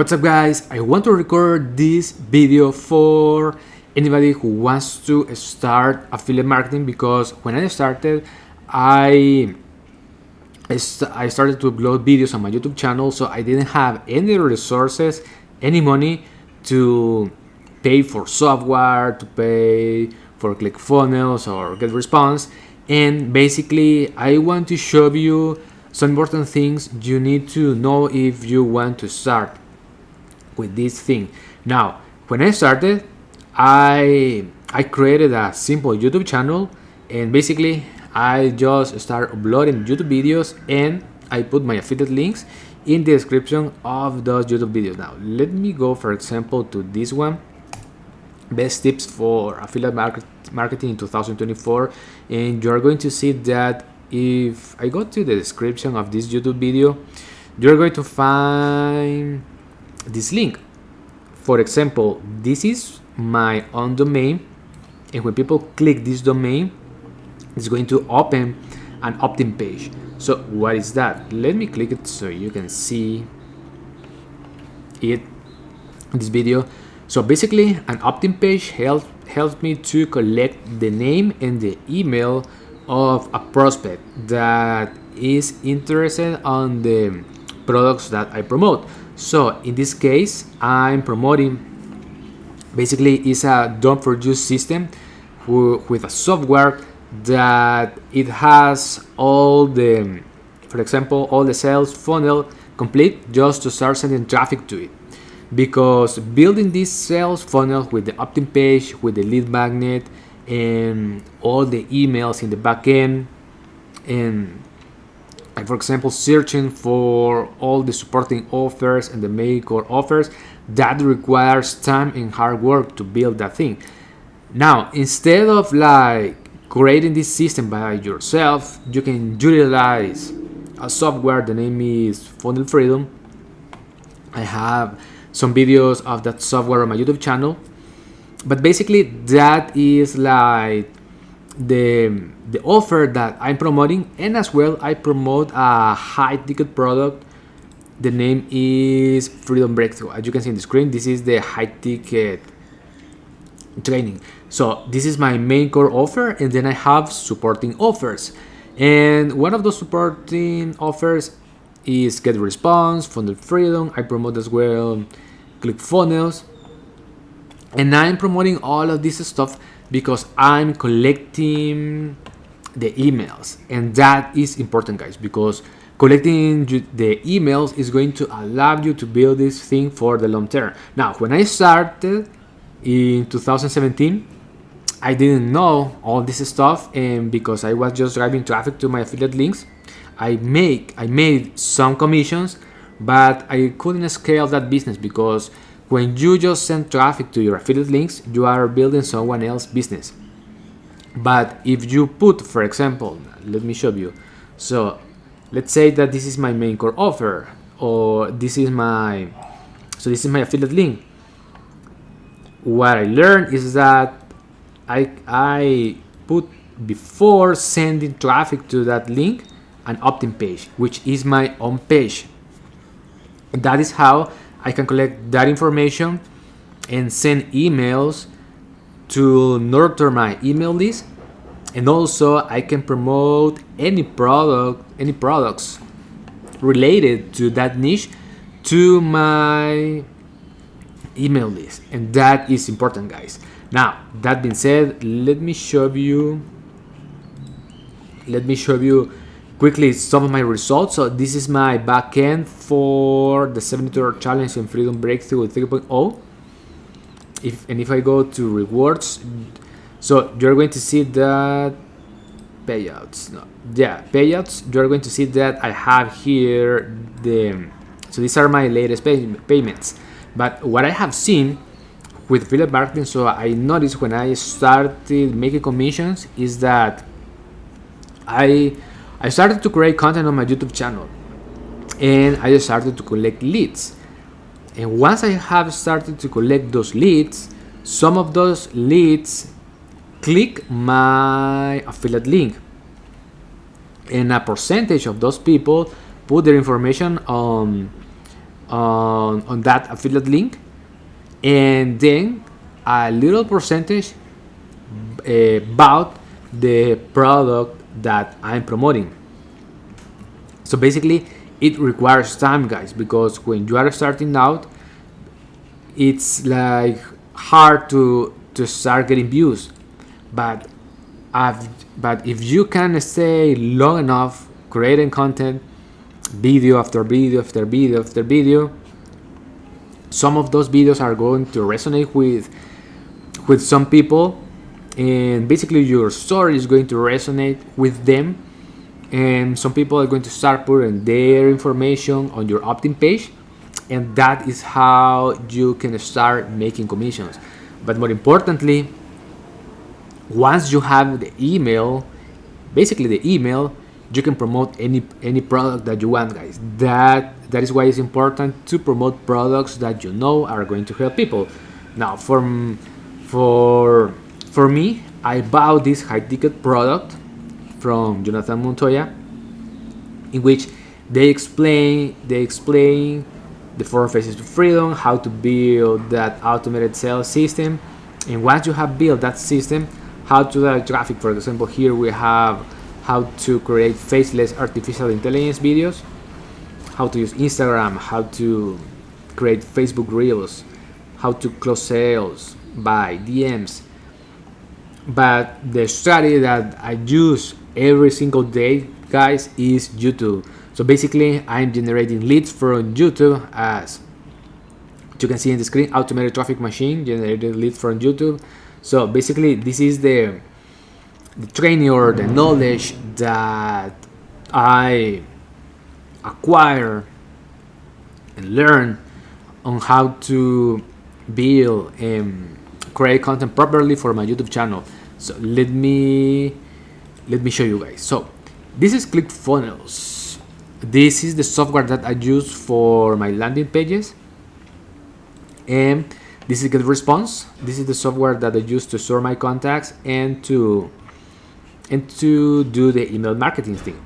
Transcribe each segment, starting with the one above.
What's up guys, I want to record this video for anybody who wants to start affiliate marketing, because when I started I started to upload videos on my YouTube channel, so I didn't have any resources, any money to pay for software, to pay for ClickFunnels or GetResponse. And basically I want to show you some important things you need to know if you want to start with this thing. Now, when I started, I created a simple YouTube channel, and basically I just start uploading YouTube videos, and I put my affiliate links in the description of those YouTube videos. Now, let me go, for example, to this one: best tips for affiliate marketing in 2024, and you're going to see that if I go to the description of this YouTube video, you're going to find this link. For example, this is my own domain, and when people click this domain, it's going to open an opt-in page. So what is that? Let me click it so you can see it in this video. So basically, an opt-in page helps me to collect the name and the email of a prospect that is interested on the products that I promote. So in this case, I'm promoting, basically it's a done for you system with a software that it has all the, for example, all the sales funnel complete just to start sending traffic to it. Because building this sales funnel with the opt-in page, with the lead magnet, and all the emails in the back end, and for example searching for all the supporting offers and the main core offers, that requires time and hard work to build that thing. Now, instead of like creating this system by yourself, you can utilize a software. The name is Funnel Freedom. I have some videos of that software on my YouTube channel, but basically that is like the offer that I'm promoting. And as well, I promote a high ticket product. The name is Freedom Breakthrough. As you can see on the screen, this is the high ticket training. So this is my main core offer, and then I have supporting offers, and one of those supporting offers is GetResponse, Funnel Freedom. I promote as well ClickFunnels, and I'm promoting all of this stuff because I'm collecting the emails, and that is important, guys, because collecting the emails is going to allow you to build this thing for the long term. Now, when I started in 2017, I didn't know all this stuff, and because I was just driving traffic to my affiliate links, I made some commissions, but I couldn't scale that business, because when you just send traffic to your affiliate links, you are building someone else's business. But if you put, for example, let me show you. So let's say that this is my main core offer, or this is my affiliate link. What I learned is that I put, before sending traffic to that link, an opt-in page, which is my own page. And that is how I can collect that information and send emails to nurture my email list. And also I can promote any products related to that niche to my email list, and that is important, guys. Now, that being said, let me show you quickly some of my results. So this is my backend for the 72-hour challenge in Freedom Breakthrough 3.0. If I go to rewards, so you're going to see that payouts. You're going to see that I have here so these are my latest payments. But what I have seen with affiliate marketing, so I noticed when I started making commissions, is that I started to create content on my YouTube channel, and I started to collect leads. And once I have started to collect those leads, some of those leads click my affiliate link, and a percentage of those people put their information on on that affiliate link, and then a little percentage about the product that I'm promoting. So basically, it requires time, guys, because when you are starting out, it's like hard to start getting views. But but if you can stay long enough creating content, video after video after video after video, some of those videos are going to resonate with some people, and basically your story is going to resonate with them, and some people are going to start putting their information on your opt-in page, and that is how you can start making commissions. But more importantly, once you have the email, basically the email, you can promote any product that you want, guys. That is why it's important to promote products that you know are going to help people. Now, for me, I bought this high ticket product from Jonathan Montoya, in which they explain the 4 phases to freedom, how to build that automated sales system, and once you have built that system, how to drive traffic. For example, here we have how to create faceless artificial intelligence videos, how to use Instagram, how to create Facebook Reels, how to close sales by DMs. But the strategy that I use every single day, guys, is YouTube. So basically, I'm generating leads from YouTube, as you can see in the screen, automated traffic machine generated leads from YouTube. So basically, this is the training or the knowledge that I acquire and learn on how to build and create content properly for my YouTube channel. So let me show you guys. So this is ClickFunnels. This is the software that I use for my landing pages, and this is GetResponse. This is the software that I use to store my contacts and to do the email marketing thing.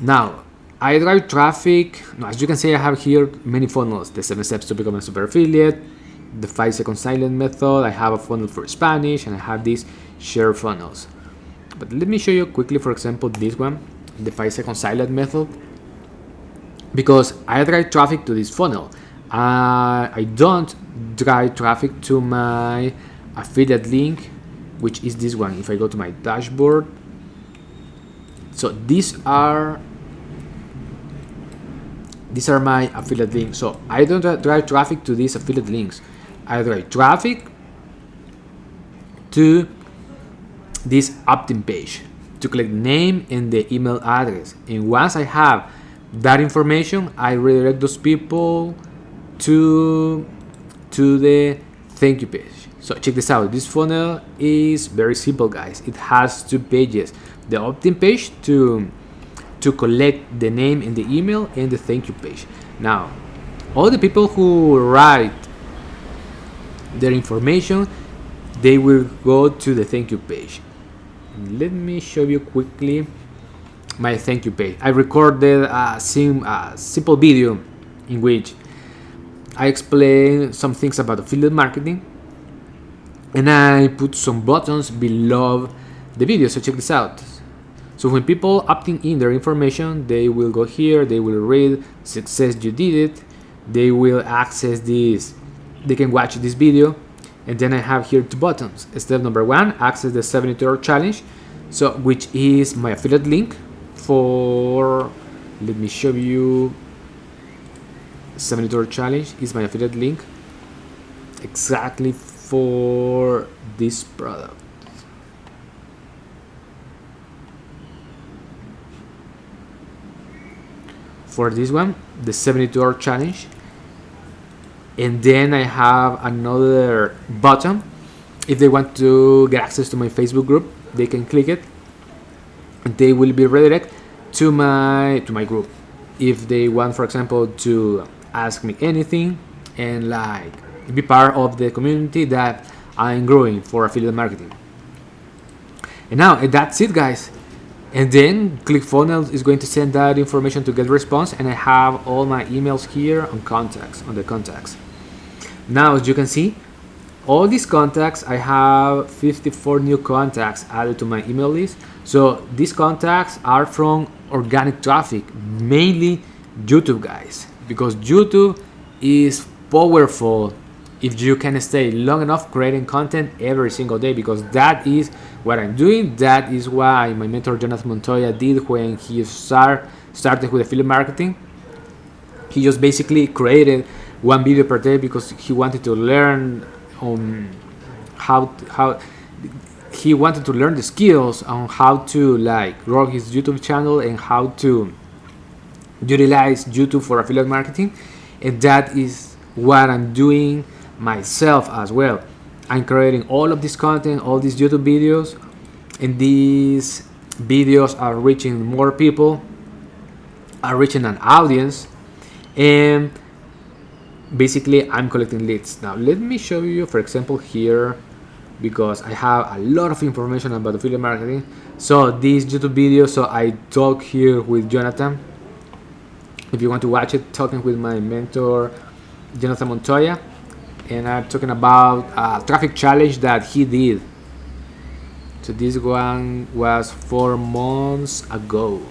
Now, I drive traffic. Now, as you can see, I have here many funnels: the 7 steps to become a super affiliate, the 5-second silent method. I have a funnel for Spanish, and I have these share funnels. But let me show you quickly, for example, this one, the 5-second silent method, because I drive traffic to this funnel. I don't drive traffic to my affiliate link, which is this one. If I go to my dashboard, so these are my affiliate links. So I don't drive traffic to these affiliate links. I drive traffic to this opt-in page, to collect name and the email address. And once I have that information, I redirect those people to the thank you page. So check this out. This funnel is very simple, guys. It has 2 pages: the opt-in page to collect the name and the email, and the thank you page. Now, all the people who write their information, they will go to the thank you page. Let me show you quickly my thank you page. I recorded a simple video in which I explain some things about affiliate marketing, and I put some buttons below the video. So check this out. So when people opting in their information, they will go here, they will read success, you did it, they will access this, they can watch this video, and then I have here 2 buttons. Step number 1, access the 72-hour challenge, so which is my affiliate link for, let me show you, 72-hour challenge is my affiliate link exactly for this product. For this one, the 72-hour challenge. And then I have another button. If they want to get access to my Facebook group, they can click it, and they will be redirected to my group. If they want, for example, to ask me anything and like be part of the community that I'm growing for affiliate marketing. And now that's it, guys. And then ClickFunnels is going to send that information to GetResponse, and I have all my emails here on contacts, on the contacts. Now, as you can see, all these contacts, I have 54 new contacts added to my email list. So these contacts are from organic traffic, mainly YouTube, guys, because YouTube is powerful if you can stay long enough creating content every single day, because that is what I'm doing. That is why my mentor Jonathan Montoya did when he started with affiliate marketing. He just basically created one video per day because he wanted to learn how he wanted to learn the skills on how to like grow his YouTube channel and how to utilize YouTube for affiliate marketing. And that is what I'm doing myself as well. I'm creating all of this content, all these YouTube videos, and these videos are reaching more people, are reaching an audience, and basically I'm collecting leads. Now let me show you, for example, here, because I have a lot of information about affiliate marketing. So this YouTube video, so I talk here with Jonathan. If you want to watch it, talking with my mentor Jonathan Montoya, and I'm talking about a traffic challenge that he did. So this one was 4 months ago.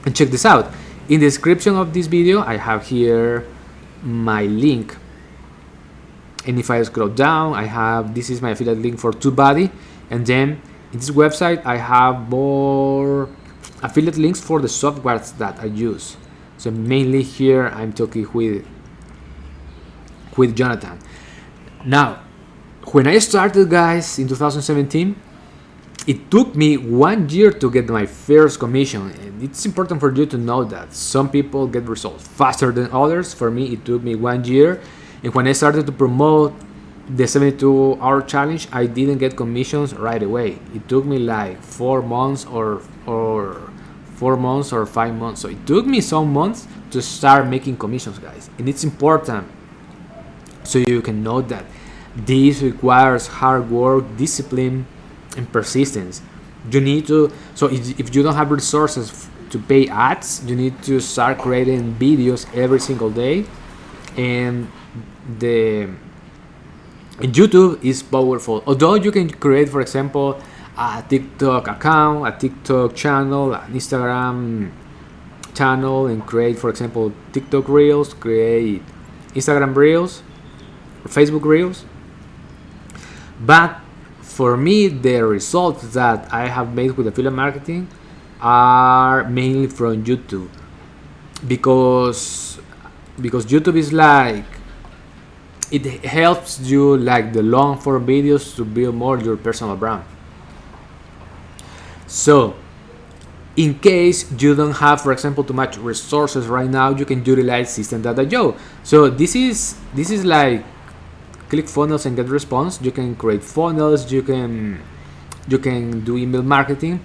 And check this out. In the description of this video, I have here my link. And if I scroll down, I have, this is my affiliate link for TubeBuddy. And then in this website, I have more affiliate links for the softwares that I use. So mainly here, I'm talking with Jonathan. Now, when I started, guys, in 2017, it took me 1 year to get my first commission. And it's important for you to know that some people get results faster than others. For me, it took me 1 year. And when I started to promote the 72-hour challenge, I didn't get commissions right away. It took me like 4 months or 4 months or 5 months. So it took me some months to start making commissions, guys. And it's important so you can know that this requires hard work, discipline, and persistence. You need to, so if you don't have resources to pay ads, you need to start creating videos every single day. And YouTube is powerful. Although you can create, for example, a TikTok account, a TikTok channel, an Instagram channel, and create, for example, TikTok Reels, create Instagram Reels, Facebook Reels. But for me, the results that I have made with affiliate marketing are mainly from YouTube, because YouTube is like, it helps you like the long form videos to build more your personal brand. So in case you don't have, for example, too much resources right now, you can utilize System.io. So this is like ClickFunnels and GetResponse. You can create funnels, you can do email marketing.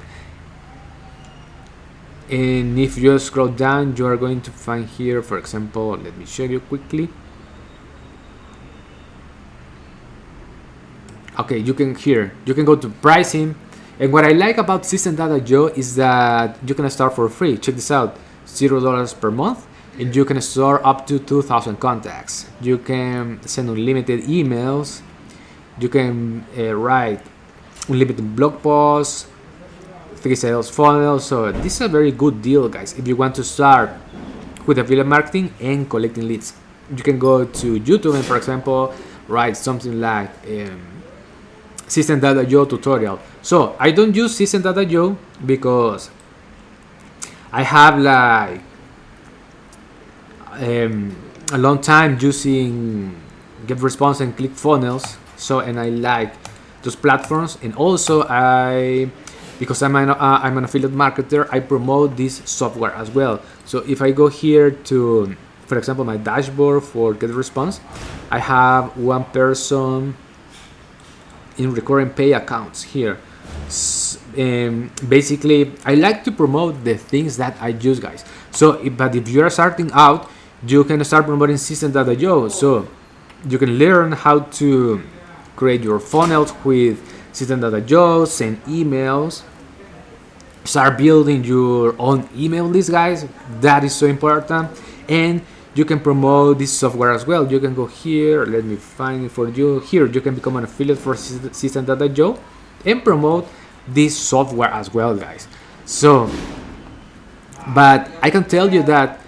And if you scroll down, you are going to find here, for example, let me show you quickly. Okay, you can go to pricing. And what I like about System.io is that you can start for free. Check this out, $0 per month. And you can store up to 2,000 contacts. You can send unlimited emails. You can write unlimited blog posts, 3 sales funnels. So this is a very good deal, guys, if you want to start with affiliate marketing and collecting leads. You can go to YouTube and, for example, write something like System.io tutorial. So I don't use System.io because I have like a long time using GetResponse and ClickFunnels. So, and I like those platforms. And also because I'm an affiliate marketer, I promote this software as well. So if I go here to, for example, my dashboard for GetResponse, I have one person in recurring pay accounts here. Basically, I like to promote the things that I use, guys. So, but if you're starting out, you can start promoting System.io. So you can learn how to create your funnels with System.io, send emails, start building your own email list, guys. That is so important. And you can promote this software as well. You can go here, let me find it for you. Here you can become an affiliate for system.io and promote this software as well, guys. So, but I can tell you that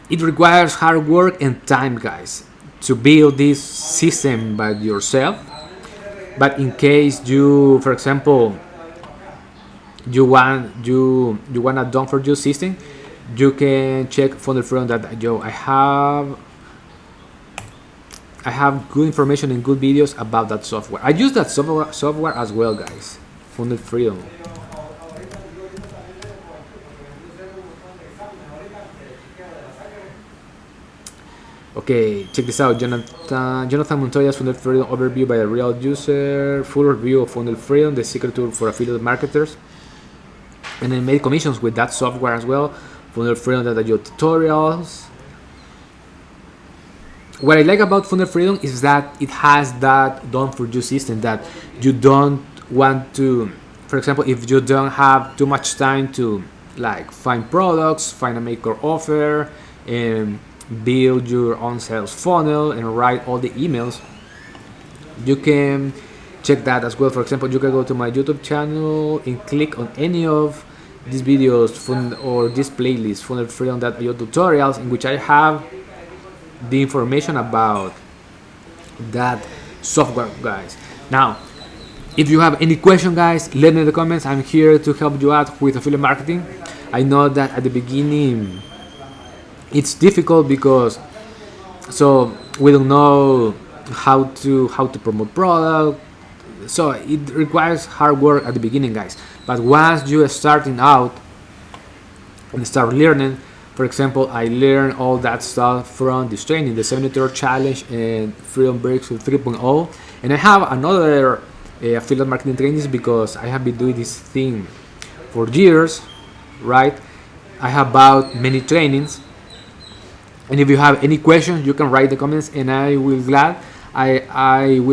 it requires hard work and time, guys, to build this system by yourself. But in case you, for example, you want a done for you system, you can check funnelfreedom.io. I have good information and good videos about that software. I use that software as well, guys. Funnel Freedom. Okay, check this out. Jonathan Montoya's Funnel Freedom overview by a real user. Full review of Funnel Freedom, the secret tool for affiliate marketers. And I made commissions with that software as well. Funnel Freedom.io tutorials. What I like about Funnel Freedom is that it has that done for you system that you don't want to, for example, if you don't have too much time to like find products, find a maker offer, and build your own sales funnel and write all the emails, you can check that as well. For example, you can go to my YouTube channel and click on any of these videos or this playlist, funnelfreedom.io tutorials, in which I have the information about that software, guys. Now, if you have any question, guys, let me know in the comments. I'm here to help you out with affiliate marketing. I know that at the beginning it's difficult because we don't know how to promote product, so it requires hard work at the beginning, guys. But once you are starting out and start learning, for example, I learned all that stuff from this training, the 70-hour challenge and Freedom Breakthrough 3.0, and I have another affiliate marketing trainings because I have been doing this thing for years, right? I have bought many trainings. And if you have any questions, you can write the comments, and I will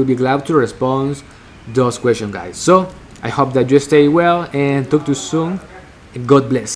be glad to respond those questions, guys. So I hope that you stay well and talk to you soon. And God bless.